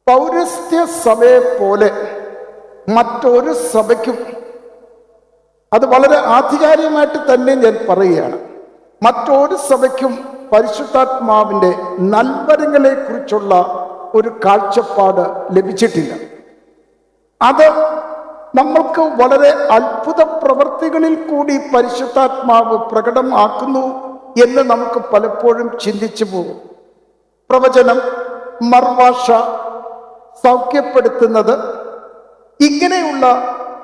പൗരസ്ത്യ സഭയെ പോലെ മറ്റൊരു സഭയ്ക്കും, അത് വളരെ ആധികാരികമായിട്ട് തന്നെ ഞാൻ പറയുകയാണ്, മറ്റൊരു സഭയ്ക്കും പരിശുദ്ധാത്മാവിൻ്റെ നൽവരങ്ങളെ കുറിച്ചുള്ള ഒരു കാഴ്ചപ്പാട് ലഭിച്ചിട്ടില്ല. അത് നമ്മൾക്ക് വളരെ അത്ഭുത പ്രവർത്തികളിൽ കൂടി പരിശുദ്ധാത്മാവ് പ്രകടമാക്കുന്നു എന്ന് നമുക്ക് പലപ്പോഴും ചിന്തിച്ചു പോകും. പ്രവചനം, മർവാഷ, സൗഖ്യപ്പെടുത്തുന്നത്, ഇങ്ങനെയുള്ള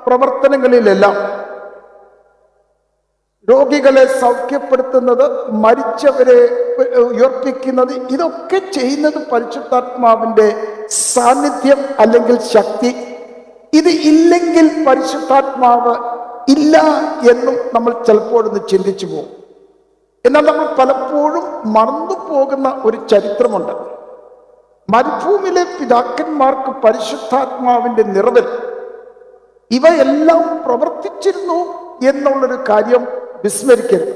പ്രവർത്തനങ്ങളിലെല്ലാം രോഗികളെ സൗഖ്യപ്പെടുത്തുന്നത്, മരിച്ചവരെ ഉയർപ്പിക്കുന്നത്, ഇതൊക്കെ ചെയ്യുന്നത് പരിശുദ്ധാത്മാവിൻ്റെ സാന്നിധ്യം അല്ലെങ്കിൽ ശക്തി. ഇത് ഇല്ലെങ്കിൽ പരിശുദ്ധാത്മാവ് ഇല്ല എന്നും നമ്മൾ ചിലപ്പോഴൊന്ന് ചിന്തിച്ചു പോകും. എന്നാൽ നമ്മൾ പലപ്പോഴും മറന്നു പോകുന്ന ഒരു ചരിത്രമുണ്ട്. മരുഭൂമിയിലെ പിതാക്കന്മാർക്ക് പരിശുദ്ധാത്മാവിൻ്റെ നിറവിൽ ഇവയെല്ലാം പ്രവർത്തിച്ചിരുന്നു എന്നുള്ളൊരു കാര്യം വിസ്മരിക്കരുത്.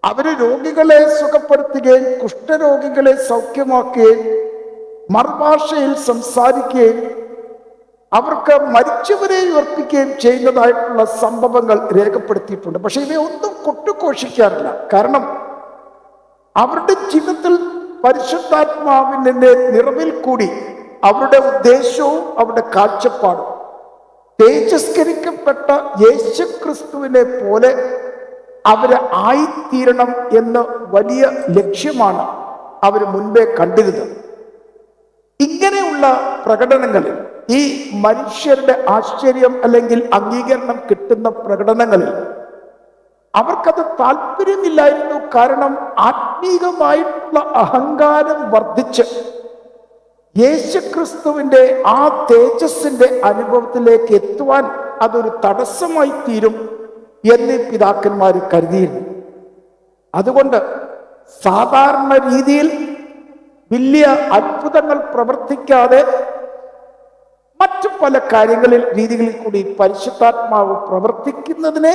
അവര് രോഗികളെ സുഖപ്പെടുത്തുകയും കുഷ്ഠരോഗികളെ സൗഖ്യമാക്കുകയും മറുഭാഷയിൽ സംസാരിക്കുകയും അവർക്ക് മരിച്ചവരെ ഉയർപ്പിക്കുകയും ചെയ്യുന്നതായിട്ടുള്ള സംഭവങ്ങൾ രേഖപ്പെടുത്തിയിട്ടുണ്ട്. പക്ഷെ ഇവയൊന്നും കൊട്ടുഘോഷിക്കാറില്ല. കാരണം അവരുടെ ജീവിതത്തിൽ പരിശുദ്ധാത്മാവിൻ്റെ നിറവിൽ കൂടി അവരുടെ ഉദ്ദേശവും അവരുടെ കാഴ്ചപ്പാടും തേജസ്കരിക്കപ്പെട്ട യേശുക്രിസ്തുവിനെ പോലെ അവര് ആയിത്തീരണം എന്ന വലിയ ലക്ഷ്യമാണ് അവർ മുൻപേ കണ്ടിരുന്നത്. ഇങ്ങനെയുള്ള പ്രകടനങ്ങളിൽ, ഈ മനുഷ്യരുടെ ആശ്ചര്യം അല്ലെങ്കിൽ അംഗീകരണം കിട്ടുന്ന പ്രകടനങ്ങളിൽ അവർക്കത് താല്പര്യമില്ലായിരുന്നു. കാരണം ആത്മീകമായിട്ടുള്ള അഹങ്കാരം വർദ്ധിച്ച് യേശുക്രിസ്തുവിൻ്റെ ആ തേജസ്സിന്റെ അനുഭവത്തിലേക്ക് എത്തുവാൻ അതൊരു തടസ്സമായി തീരും എന്ന് പിതാക്കന്മാർ കരുതിയിരുന്നു. അതുകൊണ്ട് സാധാരണ രീതിയിൽ വലിയ അത്ഭുതങ്ങൾ പ്രവർത്തിക്കാതെ മറ്റു പല രീതികളിൽ കൂടി പരിശുദ്ധാത്മാവ് പ്രവർത്തിക്കുന്നതിനെ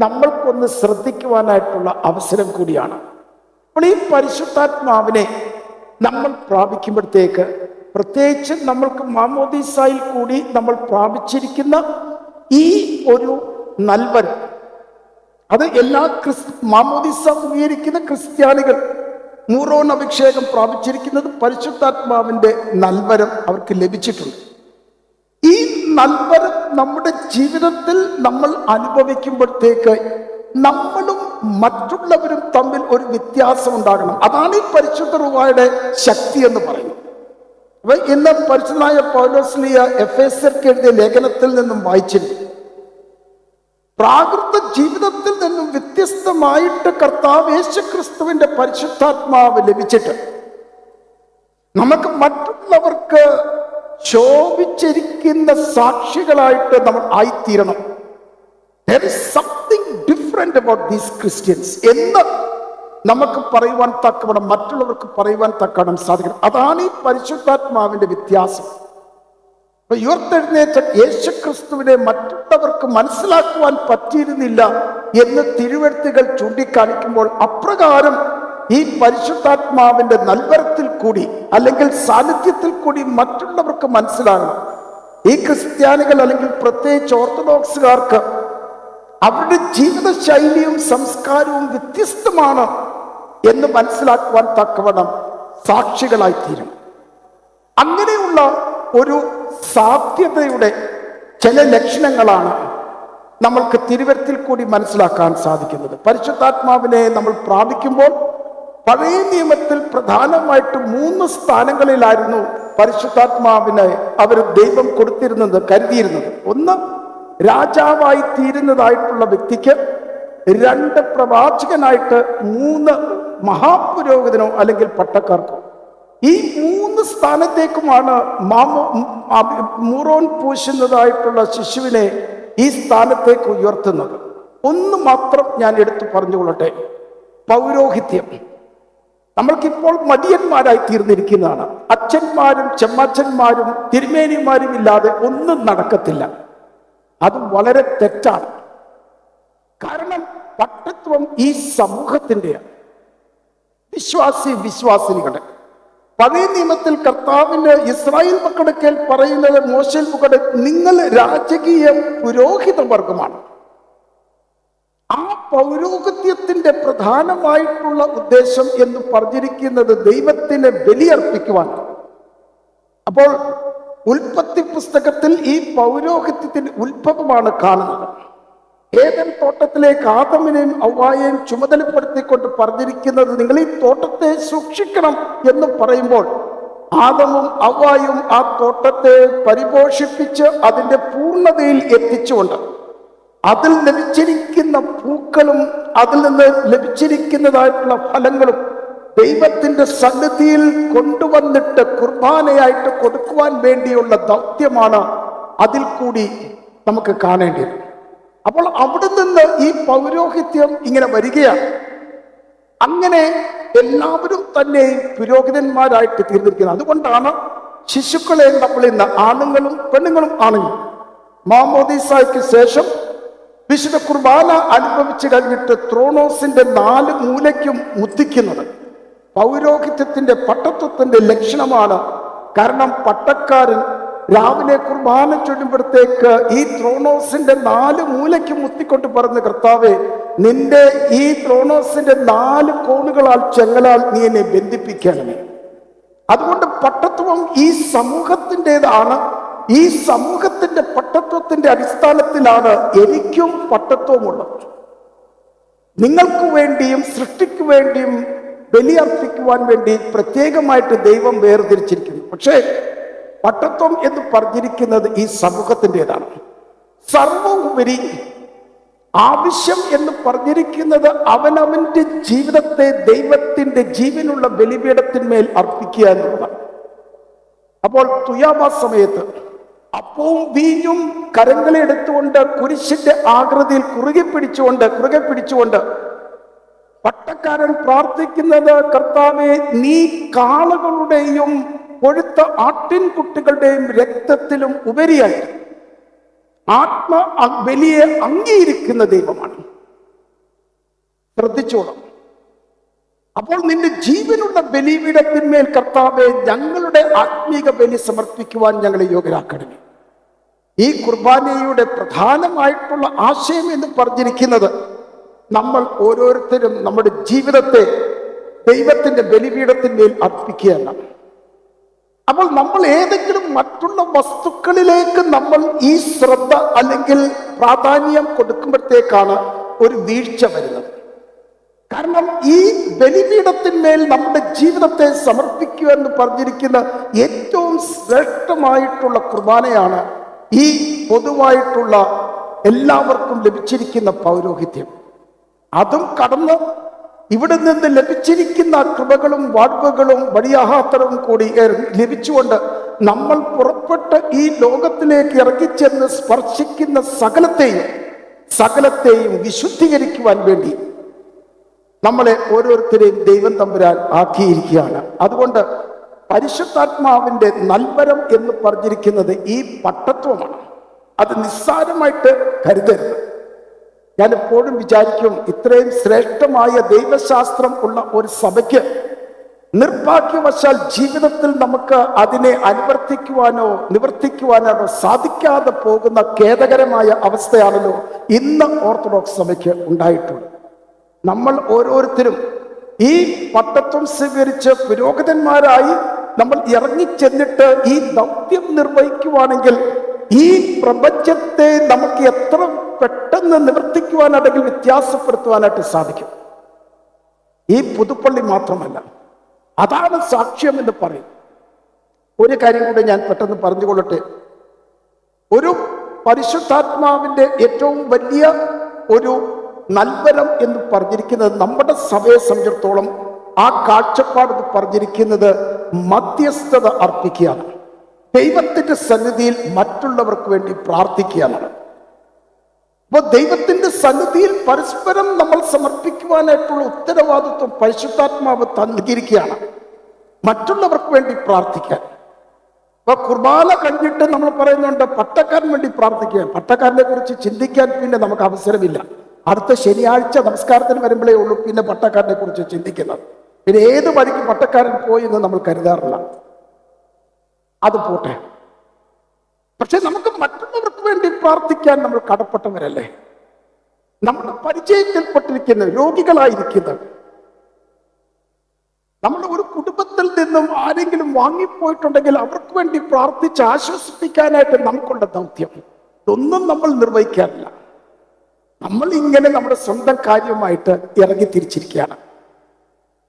നമ്മൾക്കൊന്ന് ശ്രദ്ധിക്കുവാനായിട്ടുള്ള അവസരം കൂടിയാണ്. അപ്പോൾ ഈ പരിശുദ്ധാത്മാവിനെ നമ്മൾ പ്രാപിക്കുമ്പോഴത്തേക്ക്, പ്രത്യേകിച്ച് നമ്മൾക്ക് മാമോദീസായിൽ കൂടി നമ്മൾ പ്രാപിച്ചിരിക്കുന്ന ഈ ഒരു നൽവരം, അത് എല്ലാ മാമോദീസ അംഗീകരിക്കുന്ന ക്രിസ്ത്യാനികൾ മൂറോൻ അഭിഷേകം പ്രാപിച്ചിരിക്കുന്നത് പരിശുദ്ധാത്മാവിൻ്റെ നൽവരം അവർക്ക് ലഭിച്ചിട്ടുണ്ട്. ഈ നൽവരം നമ്മുടെ ജീവിതത്തിൽ നമ്മൾ അനുഭവിക്കുമ്പോഴത്തേക്ക് നമ്മളും മറ്റുള്ളവരും തമ്മിൽ ഒരു വ്യത്യാസം ഉണ്ടാകണം. അതാണ് ഈ പരിശുദ്ധ റൂഹായുടെ ശക്തി എന്ന് പറയുന്നത്. അപ്പൊ ഇന്ന് പരിശുദ്ധനായ പൗലോസ്ലീയ എഫേസ്യർക്ക് എഴുതിയ ലേഖനത്തിൽ നിന്നും വായിച്ചിരുന്നു, പ്രാകൃത ജീവിതത്തിൽ നിന്നും വ്യത്യസ്തമായിട്ട് കർത്താവ് യേശുക്രിസ്തുവിന്റെ പരിശുദ്ധാത്മാവ് ലഭിച്ചിട്ട് നമുക്ക് മറ്റുള്ളവർക്ക് ശോഭിച്ചിരിക്കുന്ന സാക്ഷികളായിട്ട് നമ്മൾ ആയിത്തീരണം. There is something different about these Christians എന്ന് നമുക്ക് പറയുവാൻ തക്കവണ്ണം, മറ്റുള്ളവർക്ക് പറയുവാൻ തക്കവണ്ണം സാധിക്കണം. അതാണ് ഈ പരിശുദ്ധാത്മാവിന്റെ വ്യത്യാസം. ഉയർത്തെഴുന്നേറ്റ യേശുക്രിസ്തുവിനെ മറ്റുള്ളവർക്ക് മനസ്സിലാക്കുവാൻ പറ്റിയിരുന്നില്ല എന്ന് തിരുവെഴുത്തുകൾ ചൂണ്ടിക്കാണിക്കുമ്പോൾ, അപ്രകാരം ഈ പരിശുദ്ധാത്മാവിന്റെ നൽവരത്തിൽ കൂടി അല്ലെങ്കിൽ സാന്നിധ്യത്തിൽ കൂടി മറ്റുള്ളവർക്ക് മനസ്സിലാകണം. ഈ ക്രിസ്ത്യാനികൾ അല്ലെങ്കിൽ പ്രത്യേകിച്ച് ഓർത്തഡോക്സുകാർക്ക് അവരുടെ ജീവിത ശൈലിയും സംസ്കാരവും വ്യത്യസ്തമാണ് എന്ന് മനസ്സിലാക്കുവാൻ തക്കവണ്ണം സാക്ഷികളായിത്തീരും. അങ്ങനെയുള്ള ഒരു സാധ്യതയുടെ ചില ലക്ഷണങ്ങളാണ് നമ്മൾക്ക് തിരുവെഴുത്തിൽ കൂടി മനസ്സിലാക്കാൻ സാധിക്കുന്നത്. പരിശുദ്ധാത്മാവിനെ നമ്മൾ പ്രാപിക്കുമ്പോൾ പഴയ നിയമത്തിൽ പ്രധാനമായിട്ട് 3 സ്ഥാനങ്ങളിലായിരുന്നു പരിശുദ്ധാത്മാവിനെ അവർ ദൈവം കൊടുത്തിരുന്നത്, കരുതിയിരുന്നത്. ഒന്ന്, രാജാവായി തീരുന്നതായിട്ടുള്ള വ്യക്തിക്ക്; 2, പ്രവാചകനായിട്ട്; 3, മഹാപുരോഹിതനോ അല്ലെങ്കിൽ പട്ടക്കാർക്കോ. ഈ 3 സ്ഥാനത്തേക്കുമാണ് മൂറോൻ പൂശുന്നതായിട്ടുള്ള ശിശുവിനെ ഈ സ്ഥാനത്തേക്ക് ഉയർത്തുന്നത്. ഒന്ന് മാത്രം ഞാൻ എടുത്തു പറഞ്ഞുകൊള്ളട്ടെ, പൗരോഹിത്യം. നമ്മൾക്കിപ്പോൾ മടിയന്മാരായി തീർന്നിരിക്കുന്നതാണ്. അച്ഛന്മാരും ചെമ്മച്ചന്മാരും തിരുമേനിമാരും ഇല്ലാതെ ഒന്നും നടക്കത്തില്ല. അത് വളരെ തെറ്റാണ്. കാരണം പട്ടത്വം ഈ സമൂഹത്തിൻ്റെ വിശ്വാസിനികളുടെ പഴയ നിയമത്തിൽ കർത്താവിന് ഇസ്രായേൽ മക്കളുടെ പറയുന്നത് മോശയിൽ മക്കളുടെ നിങ്ങൾ രാജകീയ പുരോഹിത വർഗമാണ്. ആ പൗരോഹിത്യത്തിന്റെ പ്രധാനമായിട്ടുള്ള ഉദ്ദേശം എന്ന് പറഞ്ഞിരിക്കുന്നത് ദൈവത്തിന് ബലിയർപ്പിക്കുവാൻ. അപ്പോൾ ഉൽപ്പത്തി പുസ്തകത്തിൽ ഈ പൗരോഹിത്യത്തിന്റെ ഉത്ഭവമാണ് കാണുന്നത്. ഏദൻ തോട്ടത്തിലേക്ക് ആദമിനെയും ഹവ്വായെയും ചുമതലപ്പെടുത്തിക്കൊണ്ട് പറഞ്ഞിരിക്കുന്നത് നിങ്ങൾ ഈ തോട്ടത്തെ സൂക്ഷിക്കണം എന്ന് പറയുമ്പോൾ ആദമും ഹവ്വായും ആ തോട്ടത്തെ പരിപോഷിപ്പിച്ച് അതിന്റെ പൂർണ്ണതയിൽ എത്തിച്ചുകൊണ്ട് അതിൽ ലഭിച്ചിരിക്കുന്ന പൂക്കളും അതിൽ നിന്ന് ലഭിച്ചിരിക്കുന്നതായിട്ടുള്ള ഫലങ്ങളും ദൈവത്തിന്റെ സന്നിധിയിൽ കൊണ്ടുവന്നിട്ട് കുർബാനയായിട്ട് കൊടുക്കുവാൻ വേണ്ടിയുള്ള ദൗത്യമാണ് അതിൽ കൂടി നമുക്ക് കാണേണ്ടത്. അപ്പോൾ അവിടെ നിന്ന് ഈ പൗരോഹിത്യം ഇങ്ങനെ വരികയാണ്. അങ്ങനെ എല്ലാവരും തന്നെ പുരോഹിതന്മാരായിട്ട് തീർന്നിരിക്കുന്നത്. അതുകൊണ്ടാണ് ശിശുക്കളെ നമ്മൾ ഇന്ന് ആണുങ്ങളും പെണ്ണുങ്ങളും ആണെങ്കിൽ മാമോദീസായ്ക്ക് ശേഷം വിശുദ്ധ കുർബാന അനുഭവിച്ചു കഴിഞ്ഞിട്ട് ത്രോണോസിന്റെ 4 മൂലയ്ക്കും മുത്തിക്കുന്നത് പൗരോഹിത്യത്തിന്റെ പട്ടത്വത്തിന്റെ ലക്ഷണമാണ്. കാരണം പട്ടക്കാരൻ രാവിലെ കുർബാന ചൊല്ലുമ്പോഴത്തേക്ക് ഈ ത്രോണോസിന്റെ 4 മൂലയ്ക്ക് മുത്തിക്കൊണ്ട് പറഞ്ഞ് കർത്താവേ, നിന്റെ ഈ ത്രോണോസിന്റെ 4 കോണുകളാൽ ചെങ്ങലാൽ നീ എന്നെ ബന്ധിപ്പിക്കണമേ. അതുകൊണ്ട് പട്ടത്വം ഈ സമൂഹത്തിൻ്റെതാണ്. ഈ സമൂഹത്തിന്റെ പട്ടത്വത്തിന്റെ അടിസ്ഥാനത്തിലാണ് എനിക്കും പട്ടത്വമുള്ളത്. നിങ്ങൾക്ക് വേണ്ടിയും സൃഷ്ടിക്ക് വേണ്ടിയും ബലിയർപ്പിക്കുവാൻ വേണ്ടി പ്രത്യേകമായിട്ട് ദൈവം വേർതിരിച്ചിരിക്കുന്നു. പക്ഷേ പട്ടത്വം എന്ന് പറഞ്ഞിരിക്കുന്നത് ഈ സമൂഹത്തിൻ്റെതാണ്. സർവോപരി ആവശ്യം എന്ന് പറഞ്ഞിരിക്കുന്നത് അവനവന്റെ ജീവിതത്തെ ദൈവത്തിന്റെ ജീവനുള്ള ബലിപീഠത്തിന്മേൽ അർപ്പിക്കുക എന്നുള്ളതാണ്. അപ്പോൾ തുയാമ സമയത്ത് അപ്പവും വീഞ്ഞും കരങ്ങളെ എടുത്തുകൊണ്ട് കുരിശിന്റെ ആകൃതിയിൽ കുറുകെ പിടിച്ചുകൊണ്ട് പട്ടക്കാരൻ പ്രാർത്ഥിക്കുന്നത്, കർത്താവേ, നീ കാളകളുടെയും കൊഴുത്ത ആട്ടിൻകുട്ടികളുടെയും രക്തത്തിലും ഉപരിയായി ബലിയെ അംഗീകരിക്കുന്ന ദൈവമാണ്. ശ്രദ്ധിച്ചോളാം. അപ്പോൾ നിന്റെ ജീവനുള്ള ബലിപീഠത്തിന്മേൽ കർത്താവെ ഞങ്ങളുടെ ആത്മീക ബലി സമർപ്പിക്കുവാൻ ഞങ്ങളെ യോഗ്യരാക്കണമേ. ഈ കുർബാനയുടെ പ്രധാനമായിട്ടുള്ള ആശയം എന്ന് പറഞ്ഞിരിക്കുന്നത് നമ്മൾ ഓരോരുത്തരും നമ്മുടെ ജീവിതത്തെ ദൈവത്തിന്റെ ബലിപീഠത്തിന്മേൽ അർപ്പിക്കുകയാണ്. അപ്പോൾ നമ്മൾ ഏതെങ്കിലും മറ്റുള്ള വസ്തുക്കളിലേക്ക് നമ്മൾ ഈ ശ്രദ്ധ അല്ലെങ്കിൽ പ്രാധാന്യം കൊടുക്കുമ്പോഴത്തേക്കാണ് ഒരു വീഴ്ച വരുന്നത്. കാരണം ഈ ബലിപീഠത്തിന്മേൽ നമ്മുടെ ജീവിതത്തെ സമർപ്പിക്കുക എന്ന് പറഞ്ഞിരിക്കുന്ന ഏറ്റവും ശ്രേഷ്ഠമായിട്ടുള്ള കുർബാനയാണ് ഈ പൊതുവായിട്ടുള്ള എല്ലാവർക്കും ലഭിച്ചിരിക്കുന്ന പൗരോഹിത്യം. അതും കടന്ന് ഇവിടെ നിന്ന് ലഭിച്ചിരിക്കുന്ന കൃപകളും വാഴ്വുകളും വഴിയാഹാത്തരവും കൂടി ലഭിച്ചുകൊണ്ട് നമ്മൾ പുറപ്പെട്ട് ഈ ലോകത്തിലേക്ക് ഇറങ്ങിച്ചെന്ന് സ്പർശിക്കുന്ന സകലത്തെയും വിശുദ്ധീകരിക്കുവാൻ വേണ്ടി നമ്മളെ ഓരോരുത്തരെയും ദൈവം തമ്പുരാൻ ആക്കിയിരിക്കുകയാണ്. അതുകൊണ്ട് പരിശുദ്ധാത്മാവിന്റെ നൽവരം എന്ന് പറഞ്ഞിരിക്കുന്നത് ഈ പട്ടത്വമാണ്. അത് നിസ്സാരമായിട്ട് കരുതരുത്. ഞാൻ എപ്പോഴും വിചാരിക്കും, ഇത്രയും ശ്രേഷ്ഠമായ ദൈവശാസ്ത്രം ഉള്ള ഒരു സഭയ്ക്ക് നിർഭാഗ്യവശാൽ ജീവിതത്തിൽ നമുക്ക് അതിനെ നിവർത്തിക്കുവാനോ സാധിക്കാതെ പോകുന്ന ഖേദകരമായ അവസ്ഥയാണല്ലോ ഇന്ന് ഓർത്തഡോക്സ് സഭയ്ക്ക് ഉണ്ടായിട്ടുള്ളത്. നമ്മൾ ഓരോരുത്തരും ഈ പട്ടത്വം സ്വീകരിച്ച് പുരോഹിതന്മാരായി നമ്മൾ ഇറങ്ങിച്ചെന്നിട്ട് ഈ ദൗത്യം നിർവഹിക്കുവാണെങ്കിൽ ഈ പ്രപഞ്ചത്തെ നമുക്ക് എത്ര പെട്ടെന്ന് നിവർത്തിക്കുവാനാണെങ്കിൽ വ്യത്യാസപ്പെടുത്തുവാനായിട്ട് സാധിക്കും. ഈ പുതുപ്പള്ളി മാത്രമല്ല, അതാണ് സാക്ഷ്യം എന്ന് പറയും. ഒരു കാര്യം കൂടെ ഞാൻ പെട്ടെന്ന് പറഞ്ഞുകൊള്ളട്ടെ. ഒരു പരിശുദ്ധാത്മാവിന്റെ ഏറ്റവും വലിയ ഒരു നൽവരം എന്ന് പറഞ്ഞിരിക്കുന്നത് നമ്മുടെ സഭയെ സംബന്ധിച്ചിടത്തോളം ആ കാഴ്ചപ്പാട് പറഞ്ഞിരിക്കുന്നത് മധ്യസ്ഥത അർപ്പിക്കുകയാണ്. ദൈവത്തിന്റെ സന്നിധിയിൽ മറ്റുള്ളവർക്ക് വേണ്ടി പ്രാർത്ഥിക്കുകയാണ്. അപ്പോൾ ദൈവത്തിന്റെ സന്നിധിയിൽ പരസ്പരം നമ്മൾ സമർപ്പിക്കുവാനായിട്ടുള്ള ഉത്തരവാദിത്വം പരിശുദ്ധാത്മാവ് നൽകിയിരിക്കുകയാണ്, മറ്റുള്ളവർക്ക് വേണ്ടി പ്രാർത്ഥിക്കാൻ. അപ്പൊ കുർബാന കഴിഞ്ഞിട്ട് നമ്മൾ പറയുന്നുണ്ട് പട്ടക്കാരന് വേണ്ടി പ്രാർത്ഥിക്കാൻ. പട്ടക്കാരനെ കുറിച്ച് ചിന്തിക്കാൻ പിന്നെ നമുക്ക് അവസരമില്ല. അടുത്ത ശനിയാഴ്ച നമസ്കാരത്തിന് വരുമ്പോഴേ ഉള്ളൂ പിന്നെ പട്ടക്കാരനെ കുറിച്ച് ചിന്തിക്കുന്നത്. പിന്നെ ഏത് വഴിക്ക് പട്ടക്കാരൻ പോയി എന്ന് നമ്മൾ കരുതാറില്ല. അത് പോട്ടെ. പക്ഷെ നമുക്ക് മറ്റുള്ളവർക്ക് വേണ്ടി പ്രാർത്ഥിക്കാൻ നമ്മൾ കടപ്പെട്ടവരല്ലേ? നമ്മുടെ പരിചയത്തിൽപ്പെട്ടിരിക്കുന്ന രോഗികളായിരിക്കുന്നത്, നമ്മുടെ ഒരു കുടുംബത്തിൽ നിന്നും ആരെങ്കിലും വാങ്ങിപ്പോയിട്ടുണ്ടെങ്കിൽ അവർക്ക് വേണ്ടി പ്രാർത്ഥിച്ച് ആശ്വസിപ്പിക്കാനായിട്ട് നമുക്കുള്ള ദൗത്യം ഇതൊന്നും നമ്മൾ നിർവഹിക്കാറില്ല. നമ്മൾ ഇങ്ങനെ നമ്മുടെ സ്വന്തം കാര്യമായിട്ട് ഇറങ്ങി തിരിച്ചിരിക്കുകയാണ്.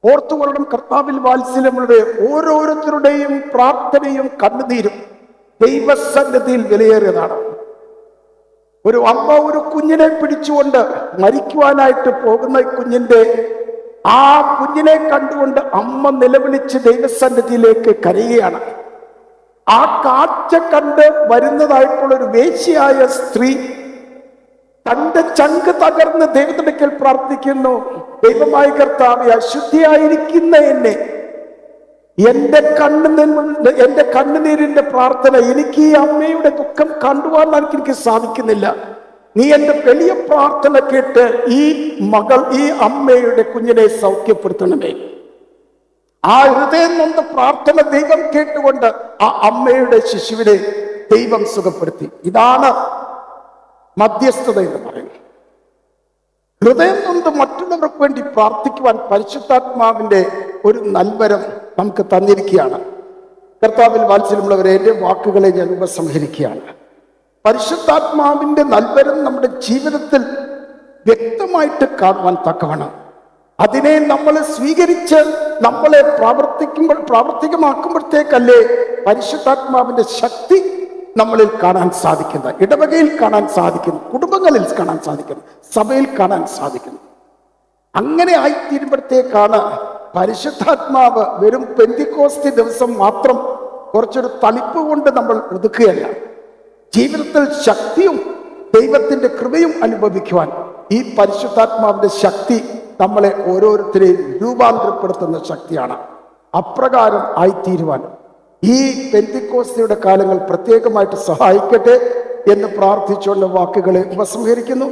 ഓർത്തുകൊള്ളണം, കർത്താവിൽ വാത്സല്യമുള്ള ഓരോരുത്തരുടെയും പ്രാർത്ഥനയും കണ്ണുനീരും ദൈവസന്നിധിയിൽ വിലയേറിയതാണ്. ഒരു അമ്മ ഒരു കുഞ്ഞിനെ പിടിച്ചുകൊണ്ട് മരിക്കുവാനായിട്ട് പോകുന്ന ആ കുഞ്ഞിനെ കണ്ടുകൊണ്ട് അമ്മ നിലവിളിച്ച് ദൈവസന്നിധിയിലേക്ക് കരയുകയാണ്. ആ കാഴ്ച കണ്ട് വരുന്നതായിട്ടുള്ള ഒരു വേശ്യയായ സ്ത്രീ തന്റെ ചങ്ക് തകർന്ന് ദൈവത്തിനടുക്കൽ പ്രാർത്ഥിക്കുന്നു, ദൈവമായ കർത്താവേ, അശുദ്ധിയായിരിക്കുന്ന എന്നെ, എന്റെ കണ്ണുനീരിന്റെ പ്രാർത്ഥന, എനിക്ക് ഈ അമ്മയുടെ ദുഃഖം കണ്ടുപോകാൻ എനിക്ക് സാധിക്കുന്നില്ല. നീ എന്റെ വലിയ പ്രാർത്ഥന കേട്ട് ഈ അമ്മയുടെ കുഞ്ഞിനെ സൗഖ്യപ്പെടുത്തണമേ. ആ ഹൃദയം നൊന്ത പ്രാർത്ഥന ദൈവം കേട്ടുകൊണ്ട് ആ അമ്മയുടെ ശിശുവിനെ ദൈവം സുഖപ്പെടുത്തി. ഇതാണ് മധ്യസ്ഥത എന്ന് പറയുന്നത്. ഹൃദയം നൊന്ത് മറ്റുള്ളവർക്ക് വേണ്ടി പ്രാർത്ഥിക്കുവാൻ പരിശുദ്ധാത്മാവിന്റെ ഒരു നൽവരം നമുക്ക് തന്നിരിക്കുകയാണ്. കർത്താവിൽ വാത്സല്യമുള്ളവരെ, എന്റെ വാക്കുകളെ ഞാൻ ഉപസംഹരിക്കുകയാണ്. പരിശുദ്ധാത്മാവിന്റെ നൽവരം നമ്മുടെ ജീവിതത്തിൽ വ്യക്തമായിട്ട് തക്കവണ്ണം അതിനെ നമ്മൾ സ്വീകരിച്ച് നമ്മളെ പ്രാവർത്തികമാക്കുമ്പോഴത്തേക്കല്ലേ പരിശുദ്ധാത്മാവിന്റെ ശക്തി നമ്മളിൽ കാണാൻ സാധിക്കുന്ന, ഇടവകയിൽ കാണാൻ സാധിക്കുന്നു, കുടുംബങ്ങളിൽ കാണാൻ സാധിക്കുന്നു, സഭയിൽ കാണാൻ സാധിക്കുന്നു. അങ്ങനെ ആയിത്തീരുമ്പോഴത്തേക്കാണ് പരിശുദ്ധാത്മാവ് വെറും പെന്തിക്കോസ്തി ദിവസം മാത്രം കുറച്ചൊരു തളിപ്പ് കൊണ്ട് നമ്മൾ ഒതുക്കുകയല്ല, ജീവിതത്തിൽ ശക്തിയും ദൈവത്തിന്റെ കൃപയും അനുഭവിക്കുവാൻ ഈ പരിശുദ്ധാത്മാവിന്റെ ശക്തി നമ്മളെ ഓരോരുത്തരെയും രൂപാന്തരപ്പെടുത്തുന്ന ശക്തിയാണ്. അപ്രകാരം ആയിത്തീരുവാൻ ഈ പെന്തിക്കോസ്തിയുടെ കാലങ്ങൾ പ്രത്യേകമായിട്ട് സഹായിക്കട്ടെ എന്ന് പ്രാർത്ഥിച്ചുള്ള വാക്കുകളെ ഉപസംഹരിക്കുന്നു.